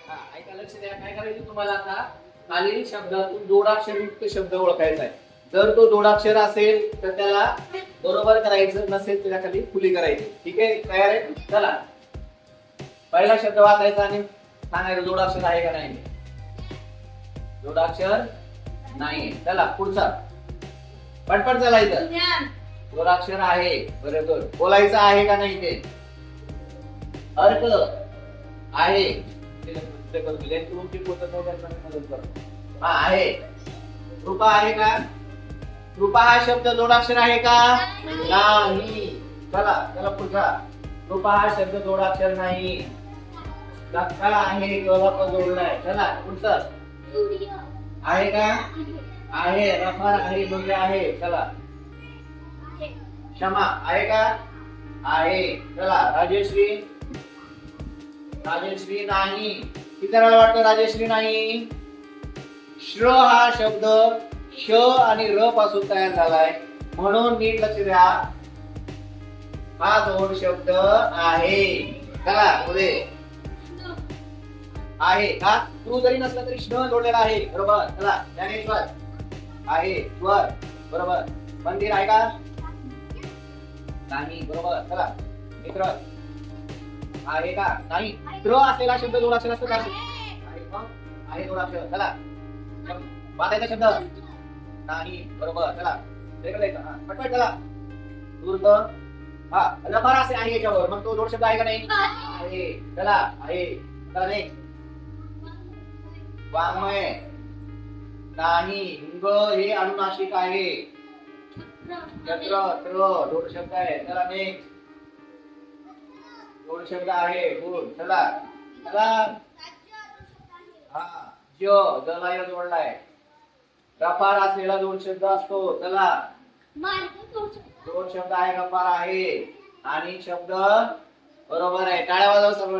हा, ऐका, लक्ष द्या. काय करायचं तुम्हाला आता? खालील शब्दातून जोडाक्षरयुक्त शब्द ओळखायचा आहे. जर तो जोडाक्षर असेल तर त्याला बरोबर करायचं, नसेल त्याच्या खाली खुली करायची. ठीक आहे, तयार आहे? चला, पहिला शब्द वाचायचा आणि सांगायचं जोडाक्षर आहे का नाही. जोडाक्षर नाही. चला पुढचा, पटपट चालायचं. जोडाक्षर आहे, बरोबर. बोलायचं आहे का नाही ते. अर्थ आहे. हा आहे. कृपा आहे का? कृपा हा शब्द जोडाक्षर आहे का? नाही. चला चला पुढचा, कृपा हा शब्द जोडाक्षर नाही. धक्का आहे, कलप जोडलाय. चला पुढचं, आहे का? आहे. रफार आहे, म्हणजे आहे. चला, क्षमा आहे का? आहे. चला, राजश्री. राजश्री नाही. किती जणांना वाटतं राजश्री नाही? श्र हा शब्द श आणि र पासून तयार झालाय, म्हणून नीट लक्ष द्या. हा जोड शब्द आहे. चला पुढे, आहे का? तू जरी नसला तरी श्न जोडलेला आहे, बरोबर. चला, ज्ञानेश्वर आहे. स्वर, बरोबर. मंदिर आहे का? नाही, बरोबर. चला, मित्र आहे का? नाही. त्र असलेला शब्द जोडाक्षर असतो का? आहे जोडाक्षर. चला, वाचायचा शब्द नाही, बरोबर. चला, पटपट. चला, दूरत. हा, रफार असे आहे याच्यावर, मग तो जोड शब्द आहे का नाही? आहे. चला, आहे. चला, नाही. वाङ्मय नाही. हिंग हे अनुनासिक आहे. यत्र त्र जोड शब्द आहे. चला, नाही. जोड शब्द आहे. गुड. चला चला, हा, जलाय जोडलाय. रफार असलेला जोड शब्द असतो. चला, जोड शब्द आहे, रफार आहे आणि शब्द बरोबर आहे. टाळ्या वाजवा सर्व.